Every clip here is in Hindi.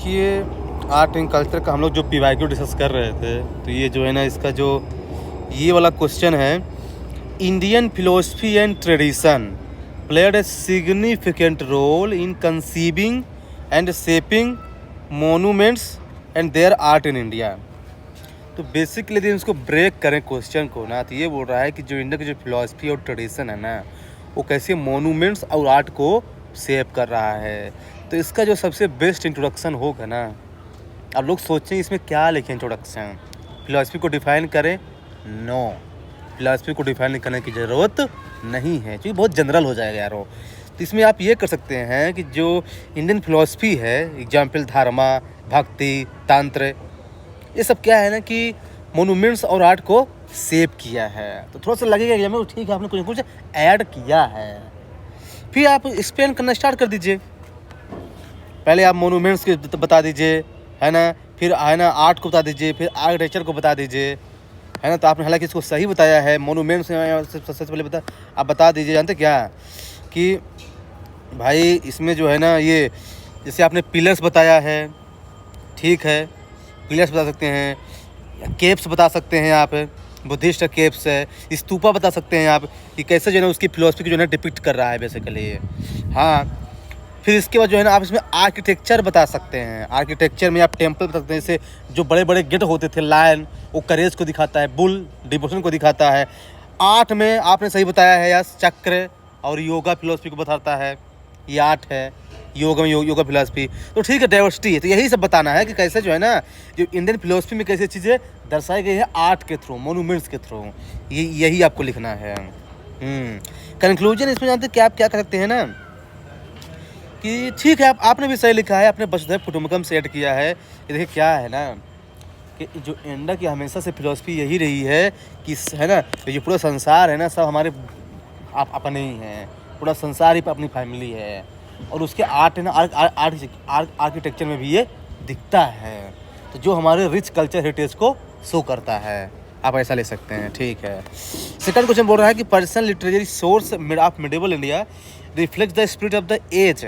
देखिए, आर्ट एंड कल्चर का हम लोग जो पीवाईक्यू डिस्कस कर रहे थे, तो ये जो है ना, इसका जो ये वाला क्वेश्चन है, Indian philosophy and tradition played a significant role in conceiving and shaping monuments and their art in India. तो बेसिकली यदि इसको ब्रेक करें क्वेश्चन को ना, तो ये बोल रहा है कि जो इंडिया की जो फिलोसफी और ट्रेडिशन है ना, वो कैसे मोनूमेंट्स और आर्ट को शेप कर रहा है। तो इसका जो सबसे बेस्ट इंट्रोडक्शन होगा ना, अब लोग सोचें इसमें क्या लिखें इंट्रोडक्शन, फिलॉसफी को डिफ़ाइन करें? नो, फिलॉसफी को डिफ़ाइन करने की ज़रूरत नहीं है, क्योंकि बहुत जनरल हो जाएगा यारो। तो इसमें आप ये कर सकते हैं कि जो इंडियन फिलॉसफी है, एग्जाम्पल धर्मा, भक्ति, तंत्र, ये सब क्या है ना कि मोनूमेंट्स और आर्ट को शेप किया है। तो थोड़ा सा लगेगा कि हमें ठीक है, आपने कुछ कुछ ऐड किया है। फिर आप एक्सप्लेन करना स्टार्ट कर दीजिए। पहले आप मोनूमेंट्स के बता दीजिए, है ना, फिर है ना आर्ट को बता दीजिए, फिर आर्किटेक्चर को बता दीजिए, है ना। तो आपने हालांकि इसको सही बताया है, मोनूमेंट्स सबसे पहले आप बता दीजिए। जानते क्या कि भाई इसमें जो है ना, ये जैसे आपने पिलर्स बताया है, ठीक है, पिलर्स बता सकते हैं, केव्स बता सकते हैं आप, बुद्धिस्ट केव्स है, स्तूपा बता सकते हैं आप कि कैसे जो है ना उसकी फिलोसफी को जो है ना डिपिक्ट कर रहा है बेसिकली ये। हाँ, फिर इसके बाद जो है ना आप इसमें आर्किटेक्चर बता सकते हैं। आर्किटेक्चर में आप टेम्पल बता सकते हैं, जैसे जो बड़े बड़े गेट होते थे, लायन वो करेज को दिखाता है, बुल डिवोशन को दिखाता है। आर्ट में आपने सही बताया है, यस, चक्र और योगा फिलोसफी को बताता है, ये आर्ट है, योगा में योगा फिलोसफी। तो ठीक है, डाइवर्सिटी है, तो यही सब बताना है कि कैसे जो है ना, जो इंडियन फिलोसफी में कैसे चीज़ें दर्शाई गई है आर्ट के थ्रू, मोनूमेंट्स के थ्रू, यही आपको लिखना है। कंक्लूजन इसमें जानते क्या आप क्या कर सकते हैं ना कि ठीक है, आपने भी सही लिखा है, आपने वसुधैव कुटुंबकम से ऐड किया है। कि देखिए क्या है ना कि जो इंडिया की हमेशा से फिलोसफी यही रही है कि है ना, ये पूरा संसार है ना, सब हमारे अपने ही हैं, पूरा संसार ही अपनी फैमिली है। और उसके आर्ट है ना, आर्किटेक्चर में भी ये दिखता है, तो जो हमारे रिच कल्चर हेरिटेज को शो करता है। आप ऐसा ले सकते हैं, ठीक है। सेकंड क्वेश्चन बोल रहा है कि personal literary source of medieval India reflect the spirit of the age.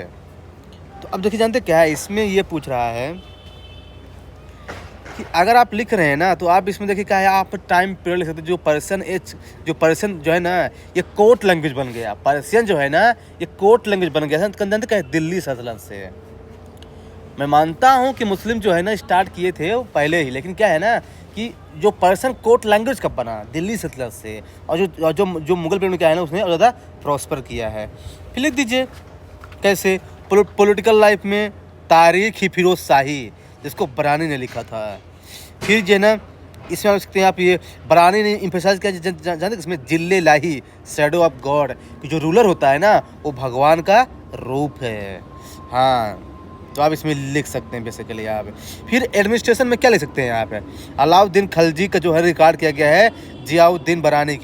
तो अब देखिए, जानते क्या है, इसमें ये पूछ रहा है कि अगर आप लिख रहे हैं ना, तो आप इसमें देखिए क्या है, आप टाइम पीरियड लिख सकते हैं। जो पर्सन जो है ना, ये कोर्ट लैंग्वेज बन गया। पर्शियन जो है ना, ये कोर्ट लैंग्वेज बन गया। जानते क्या है, दिल्ली सल्तनत से। मैं मानता हूँ कि मुस्लिम जो है ना स्टार्ट किए थे वो पहले ही, लेकिन क्या है ना कि जो पर्सन कोर्ट लैंग्वेज कब बना, दिल्ली सल्तनत से। और जो मुगल पीरियड में क्या है ना, उसने और ज़्यादा प्रॉस्पर किया है। फिर लिख दीजिए कैसे, पॉलिटिकल लाइफ में तारीख ही फिरोज शाही, जिसको बरानी ने लिखा था। फिर जो है ना, इसमें आप सकते हैं, आप ये बरानी ने इम्फेसाइज किया, जानते इसमें जिल्ले लाही, शैडो ऑफ गॉड, कि जो रूलर होता है ना वो भगवान का रूप है। हाँ, तो आप इसमें लिख सकते हैं बेसिकली आप। फिर एडमिनिस्ट्रेशन में क्या लिख सकते हैं आप, अलाउद्दीन खलजी का जो है रिकॉर्ड किया गया है जियाउद्दीन बरानी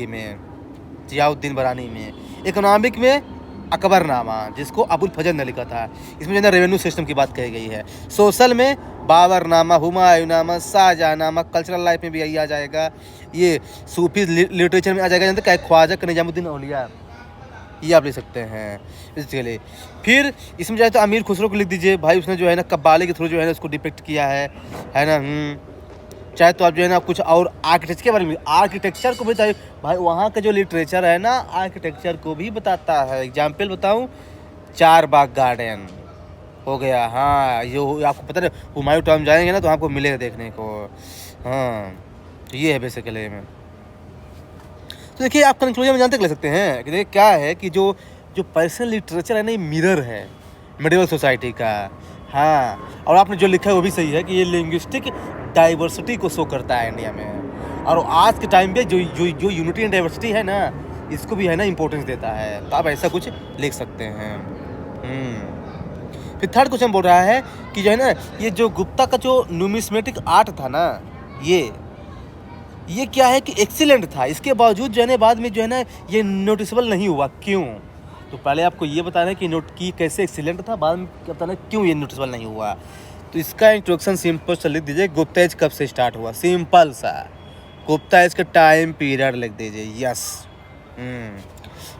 में। इकोनॉमिक में अकबरनामा, जिसको अबुल फजल ने लिखा था, इसमें जो है रेवेन्यू सिस्टम की बात कही गई है। सोशल में बाबरनामा, हुमायूंनामा, शाहजहांनामा। कल्चरल लाइफ में भी यही आ जाएगा। ये सूफी लिटरेचर में आ जाएगा, जानते क्या, ख्वाजा निजामुद्दीन औलिया, ये आप ले सकते हैं इसके लिए। फिर इसमें जो है तो अमीर खुसरो को लिख दीजिए, भाई उसने जो है ना कब्बाले के थ्रू जो है ना उसको डिपिक्ट किया है ना। चाहे तो आप जो है ना कुछ और आर्किटेक्चर के बारे में, आर्किटेक्चर को भी चाहिए भाई, वहाँ का जो लिटरेचर है ना आर्किटेक्चर को भी बताता है। एग्जाम्पल बताऊँ, चार बाग गार्डन हो गया। हाँ, ये आपको पता है, हुमायूं टॉम जाएंगे ना तो आपको मिलेगा देखने को। हाँ, तो ये है बेसिकली में। तो देखिए, आप कंक्लूजन में जानते ले सकते हैं कि देखिए क्या है कि जो पर्सनल लिटरेचर है ना, ये मिरर है मिडिवल सोसाइटी का। हाँ, और आपने जो लिखा है वो भी सही है कि ये लिंग्विस्टिक डाइवर्सिटी को शो करता है इंडिया में। और आज के टाइम पे जो यूनिटी एंड डाइवर्सिटी है ना, इसको भी है ना इम्पोर्टेंस देता है। तो आप ऐसा कुछ लिख सकते हैं। फिर थर्ड क्वेश्चन बोल रहा है कि जो है ना, ये जो गुप्ता का जो न्यूमिस्मेटिक आर्ट था ना, ये क्या है कि एक्सीलेंट था, इसके बावजूद जो है ना बाद में जो है ना ये नोटिसेबल नहीं हुआ, क्यों? तो पहले आपको ये बताना है कि नोट की कैसे एक्सीलेंट था, बाद में बताना क्यों ये नोटिसेबल नहीं हुआ। तो इसका इंट्रोडक्शन सिंपल सा लिख दीजिए, गुप्ता एज कब से स्टार्ट हुआ, सिंपल सा गुप्ता एज का टाइम पीरियड लिख दीजिए, यस।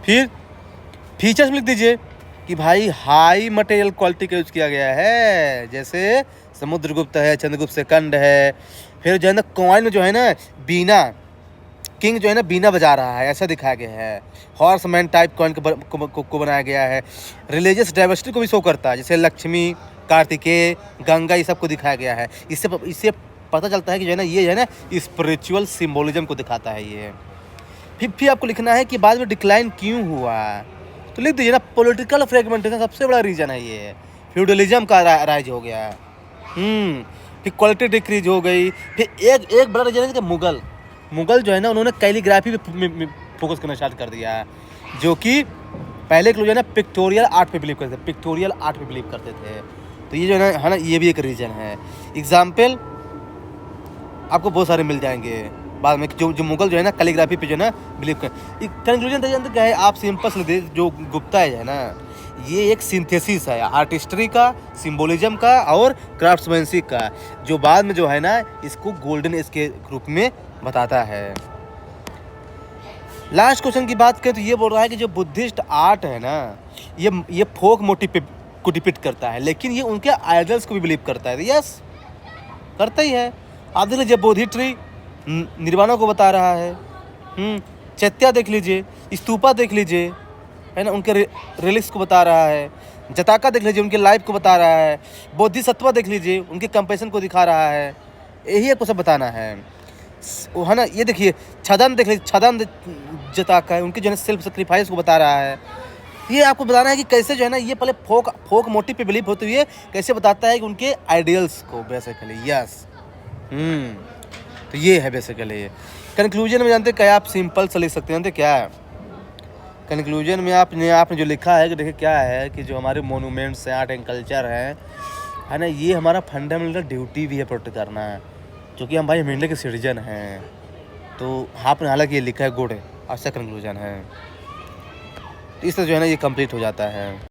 फिर फीचर्स लिख दीजिए कि भाई हाई मटेरियल क्वालिटी का यूज़ किया गया है, जैसे समुद्रगुप्त है, चंद्रगुप्त सेकंड है। फिर जो है ना कॉइन में जो है ना बीना, किंग जो है ना बीना बजा रहा है, ऐसा दिखाया गया है। हॉर्समैन टाइप कॉइन को बनाया गया है। रिलीजियस डाइवर्सिटी को भी शो करता है, जैसे लक्ष्मी, कार्तिकेय, गंगा, ये सब को दिखाया गया है। इससे पता चलता है कि जो है ना ये जो है ना स्पिरिचुअल सिम्बोलिज्म को दिखाता है ये। फिर आपको लिखना है कि बाद में डिक्लाइन क्यों हुआ, तो लिख दीजिए ना पॉलिटिकल फ्रेगमेंटेशन सबसे बड़ा रीजन है ये। फ्यूडलिज्म का राइज हो गया है। फिर क्वालिटी डिक्रीज हो गई। फिर एक बड़ा रीजन है कि मुगल जो है ना उन्होंने कैलीग्राफी पे फोकस करना स्टार्ट कर दिया है, जो कि पहले के लोग जो है ना पिक्टोरियल आर्ट पे बिलीव करते थे। तो ये जो है ना ये भी एक रीजन है। एग्जाम्पल आपको बहुत सारे मिल जाएंगे बाद में, जो मुगल जो है ना कैलीग्राफी पे जो है ना बिलीव कर। कंक्लूजन क्या है, आप सिंपल से जो गुप्ता है ना ये एक सिंथेसिस है आर्टिस्ट्री का, सिंबोलिज्म का और क्राफ्ट्समैनशिप का, जो बाद में जो है ना इसको गोल्डन एज के रूप में बताता है। लास्ट क्वेश्चन की बात करें तो ये बोल रहा है कि जो बुद्धिस्ट आर्ट है ना ये फोक मोटिव को डिपिक्ट करता है, लेकिन ये उनके आइडल्स को भी बिलीव करता है। यस, करता ही है। आप देख लीजिए बोधि ट्री निर्वाणा को बता रहा है। चैत्या देख लीजिए, स्तूपा देख लीजिए, है ना, उनके रिलिक्स को बता रहा है। जटाका देख लीजिए, उनके लाइफ को बता रहा है। बोधिसत्व देख लीजिए, उनके कंपैशन को दिखा रहा है। यही आपको सब बताना है ना। ये देखिए छदन देख लीजिए, छदन जटाका है, उनके जो है सेल्फ सेक्रीफाइस को बता रहा है। ये आपको बताना है कि कैसे जो है ना ये पहले फोक मोटिव पे बिलीव होते हुए कैसे बताता है कि उनके आइडियल्स को बेसिकली। यस, तो ये है बेसिकली। कंक्लूजन में जानते क्या, आप सिंपल से लिख सकते हैं। जानते क्या है कंक्लूजन में, आपने जो लिखा है कि देखिए क्या है कि जो हमारे मोनूमेंट्स हैं, आर्ट एंड कल्चर है ना, ये हमारा फंडामेंटल ड्यूटी भी है प्रोटेक्ट करना है, क्योंकि हम भाई इंडिया के सिटीजन हैं। तो आपने हालांकि ये लिखा है, गुड है, अच्छा कंक्लूजन है। तो इस तरह जो है ना ये कंप्लीट हो जाता है।